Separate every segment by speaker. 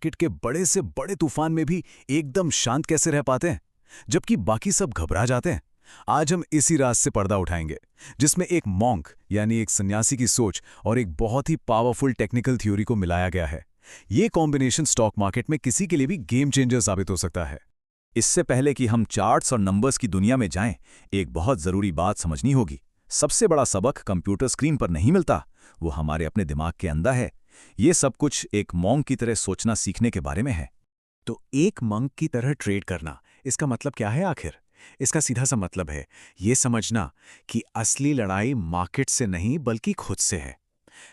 Speaker 1: Kit के बड़े से बड़े तूफान में भी एकदम शांत कैसे रह पाते हैं, जबकि बाकी सब घबरा जाते हैं। आज हम इसी राज से पर्दा उठाएंगे, जिसमें एक मॉन्क यानी एक सन्यासी की सोच और एक बहुत ही पावरफुल टेक्निकल थ्योरी को मिलाया गया है। ये कॉम्बिनेशन स्टॉक मार्केट में किसी के लिए भी गेम चेंजर साबित हो सकता है।
Speaker 2: इससे पहले कि हम चार्ट्स और नंबर्स की दुनिया में जाएं, एक बहुत जरूरी बात समझनी होगी। सबसे बड़ा सबक कंप्यूटर स्क्रीन पर नहीं मिलता, वो हमारे अपने दिमाग के अंदर है। ये सब कुछ एक मॉन्क की तरह सोचना सीखने के बारे में है।
Speaker 1: तो एक मंक की तरह ट्रेड करना, इसका मतलब क्या है आखिर? इसका सीधा सा मतलब है ये समझना कि असली लड़ाई मार्केट से नहीं बल्कि खुद से है।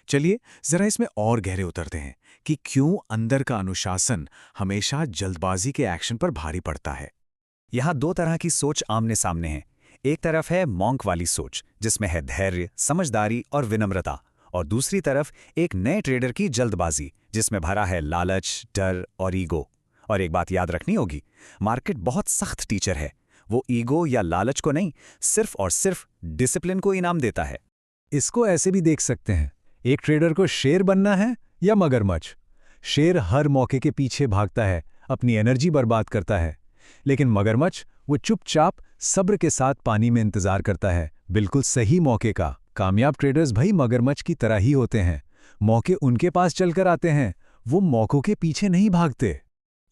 Speaker 1: चलिए जरा इसमें और गहरे उतरते हैं कि क्यों अंदर का अनुशासन हमेशा जल्दबाजी के एक्शन पर भारी पड़ता है।
Speaker 2: यहाँ दो तरह की सोच आमने सामने है। एक तरफ है मॉन्क वाली सोच, जिसमें है धैर्य, समझदारी और विनम्रता, और दूसरी तरफ एक नए ट्रेडर की जल्दबाजी, जिसमें भरा है लालच, डर और ईगो। और एक बात याद रखनी होगी, मार्केट बहुत सख्त टीचर है। वो ईगो या लालच को नहीं, सिर्फ और सिर्फ डिसिप्लिन को इनाम देता है।
Speaker 3: इसको ऐसे भी देख सकते हैं, एक ट्रेडर को शेर बनना है या मगरमच्छ। शेर हर मौके के पीछे भागता है, अपनी एनर्जी बर्बाद करता है, लेकिन मगरमच्छ वो चुपचाप सब्र के साथ पानी में इंतजार करता है, बिल्कुल सही मौके का। कामयाब ट्रेडर्स भाई मगरमच्छ की तरह ही होते हैं। मौके उनके पास चलकर आते हैं, वो मौकों के पीछे नहीं भागते।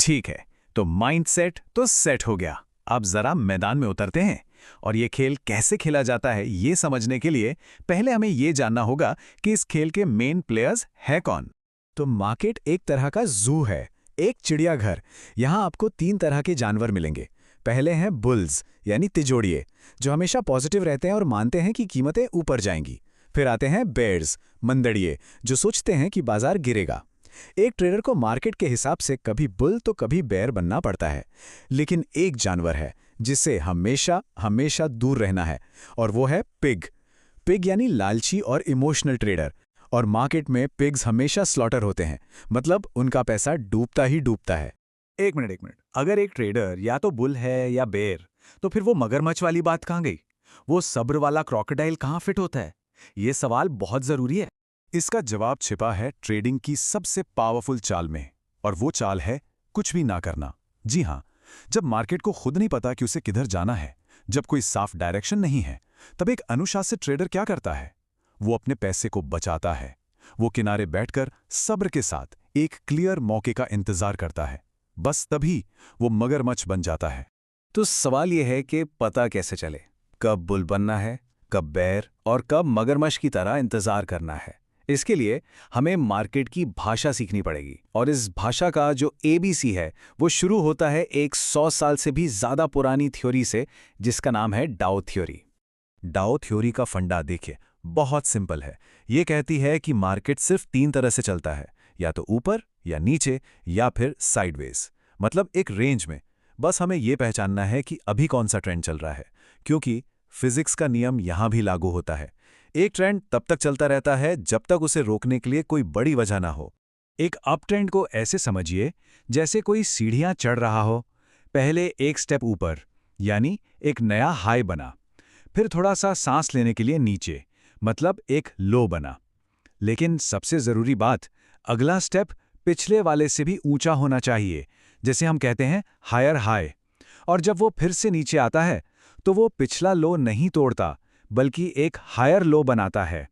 Speaker 1: ठीक है, तो माइंडसेट तो सेट हो गया। अब जरा मैदान में उतरते हैं और ये खेल कैसे खेला जाता है ये समझने के लिए पहले हमें ये जानना होगा कि इस खेल के मेन प्लेयर्स है कौन। तो मार्केट एक तरह का जू है, एक चिड़ियाघर। यहाँ आपको 3 तरह के जानवर मिलेंगे। पहले हैं बुल्स यानी तिजोड़िए, जो हमेशा पॉजिटिव रहते हैं और मानते हैं कि कीमतें ऊपर जाएंगी। फिर आते हैं बेयर्स, मंदड़िए, जो सोचते हैं कि बाजार गिरेगा। एक ट्रेडर को मार्केट के हिसाब से कभी बुल तो कभी बेयर बनना पड़ता है, लेकिन एक जानवर है जिससे हमेशा हमेशा दूर रहना है, और वो है पिग। पिग यानी लालची और इमोशनल ट्रेडर। और मार्केट में पिग्स हमेशा स्लॉटर होते हैं, मतलब उनका पैसा डूबता ही डूबता है। एक मिनट, अगर एक ट्रेडर या तो बुल है या बेयर, तो फिर वो मगरमच्छ वाली बात कहाँ गई? वो सब्र वाला क्रोकोडाइल कहाँ फिट होता है? ये सवाल बहुत जरूरी है। इसका जवाब छिपा है ट्रेडिंग की सबसे पावरफुल चाल में, और वो चाल है कुछ भी ना करना। जी हाँ, जब मार्केट को खुद नहीं पता कि उसे किधर जाना है, जब कोई साफ डायरेक्शन नहीं है, तब एक अनुशासित ट्रेडर क्या करता है? वो अपने पैसे को बचाता है। वो किनारे बैठकर सब्र के साथ एक क्लियर मौके का इंतजार करता है। बस तभी वो मगरमच्छ बन जाता है। तो सवाल यह है कि पता कैसे चले कब बुल बनना है, कब बेयर, और कब मगरमच्छ की तरह इंतजार करना है। इसके लिए हमें मार्केट की भाषा सीखनी पड़ेगी, और इस भाषा का जो ABC है वो शुरू होता है एक 100 साल से भी ज्यादा पुरानी थ्योरी से, जिसका नाम है डाओ थ्योरी। डाओ थ्योरी का फंडा देखिए, बहुत सिंपल है। ये कहती है कि मार्केट सिर्फ 3 तरह से चलता है, या तो ऊपर या नीचे या फिर साइडवेज, मतलब एक रेंज में। बस हमें ये पहचानना है कि अभी कौन सा ट्रेंड चल रहा है, क्योंकि फिजिक्स का नियम यहां भी लागू होता है। एक ट्रेंड तब तक चलता रहता है जब तक उसे रोकने के लिए कोई बड़ी वजह ना हो। एक अप ट्रेंड को ऐसे समझिए जैसे कोई सीढ़ियां चढ़ रहा हो। पहले एक स्टेप ऊपर, यानी एक नया हाई बना, फिर थोड़ा सा सांस लेने के लिए नीचे, मतलब एक लो बना। लेकिन सबसे जरूरी बात, अगला स्टेप पिछले वाले से भी ऊंचा होना चाहिए, जैसे हम कहते हैं हायर हाई। और जब वो फिर से नीचे आता है, तो वो पिछला लो नहीं तोड़ता, बल्कि एक हायर लो बनाता है।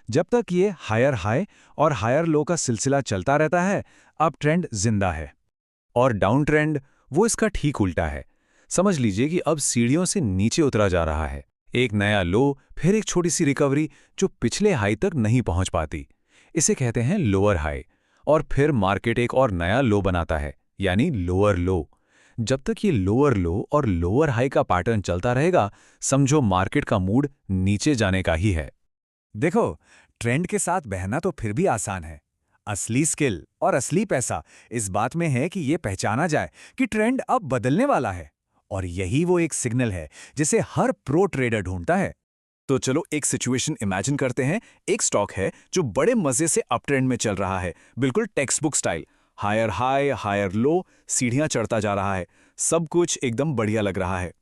Speaker 1: जब तक ये हायर हाई और हायर लो का सिलसिला चलता रहता है, अप ट्रेंड जिंदा है। और डाउन ट्रेंड वो इसका ठीक उल्टा है। समझ लीजिए कि अब सीढ़ियों से नीचे उतरा जा रहा है। एक नया लो, फिर एक छोटी सी रिकवरी जो पिछले हाई तक नहीं पहुंच पाती, इसे कहते हैं लोअर हाई। और फिर मार्केट एक और नया लो बनाता है, यानी लोअर लो। जब तक ये लोअर लो और लोअर हाई का पैटर्न चलता रहेगा, समझो मार्केट का मूड नीचे जाने का ही है। देखो, ट्रेंड के साथ बहना तो फिर भी आसान है। असली स्किल और असली पैसा इस बात में है कि ये पहचाना जाए कि ट्रेंड अब बदलने वाला है, और यही वो एक सिग्नल है जिसे हर प्रो ट्रेडर ढूंढता है। तो चलो एक सिचुएशन इमेजिन करते हैं। एक स्टॉक है जो बड़े मजे से अप ट्रेंड में चल रहा है, बिल्कुल text book style. Higher high, higher low, सीढ़ियां चढ़ता जा रहा है, सब कुछ एकदम बढ़िया लग रहा है।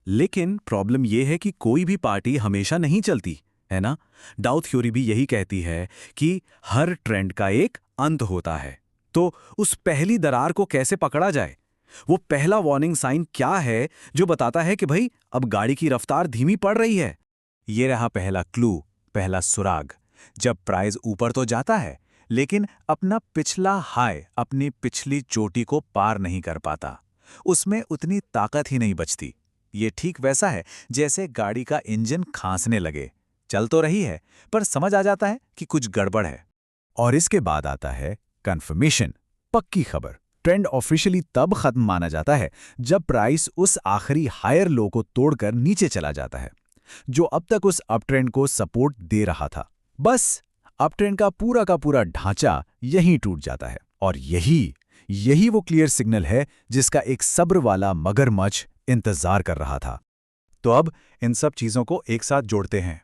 Speaker 1: लेकिन प्रॉब्लम यह है कि कोई भी पार्टी हमेशा नहीं चलती, है ना? डाउ थ्योरी भी यही कहती है कि हर ट्रेंड का एक अंत होता है।
Speaker 2: तो उस पहली दरार को कैसे पकड़ा जाए? वो पहला वार्निंग साइन क्या है जो बताता है कि भाई अब गाड़ी की रफ्तार धीमी पड़ रही है?
Speaker 1: ये रहा पहला क्लू, पहला सुराग। जब प्राइस ऊपर तो जाता है, लेकिन अपना पिछला हाई, अपनी पिछली चोटी को पार नहीं कर पाता, उसमें उतनी ताकत ही नहीं बचती। ये ठीक वैसा है जैसे गाड़ी का इंजन खांसने लगे, चल तो रही है पर समझ आ जाता है कि कुछ गड़बड़ है।
Speaker 3: और इसके बाद आता है कंफर्मेशन, पक्की खबर। ट्रेंड ऑफिशियली तब खत्म माना जाता है जब प्राइस उस आखिरी हायर लो को तोड़कर नीचे चला जाता है, जो अब तक उस अपट्रेंड को सपोर्ट दे रहा था। बस अपट्रेंड का पूरा ढांचा यहीं टूट जाता है। और यही वो क्लियर सिग्नल है जिसका एक सब्र वाला मगरमच्छ इंतजार कर रहा था। तो अब इन सब चीजों को एक साथ जोड़ते हैं,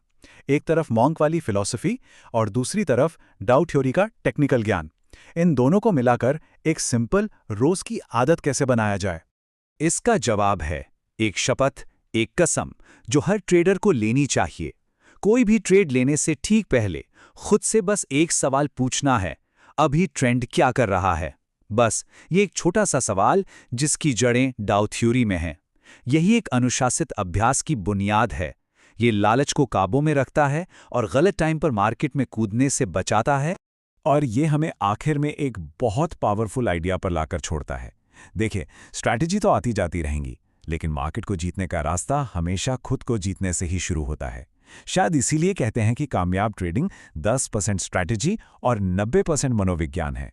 Speaker 3: एक तरफ मॉन्क वाली फिलॉसफी और दूसरी तरफ डाउ थ्योरी का टेक्निकल ज्ञान। इन दोनों को मिलाकर एक सिंपल रोज की आदत कैसे बनाया जाए?
Speaker 2: इसका जवाब है एक शपथ, एक कसम जो हर ट्रेडर को लेनी चाहिए। कोई भी ट्रेड लेने से ठीक पहले खुद से बस एक सवाल पूछना है, अभी ट्रेंड क्या कर रहा है? बस ये एक छोटा सा सवाल जिसकी जड़ें डाउ थ्योरी में हैं। यही एक अनुशासित अभ्यास की बुनियाद है। ये लालच को काबू में रखता है और गलत टाइम पर मार्केट में कूदने से बचाता है।
Speaker 3: और ये हमें आखिर में एक बहुत पावरफुल आइडिया पर लाकर छोड़ता है। देखिए, स्ट्रैटेजी तो आती जाती रहेंगी, लेकिन मार्केट को जीतने का रास्ता हमेशा खुद को जीतने से ही शुरू होता है। शायद इसीलिए कहते हैं कि कामयाब ट्रेडिंग 10% स्ट्रैटेजी और 90% मनोविज्ञान है।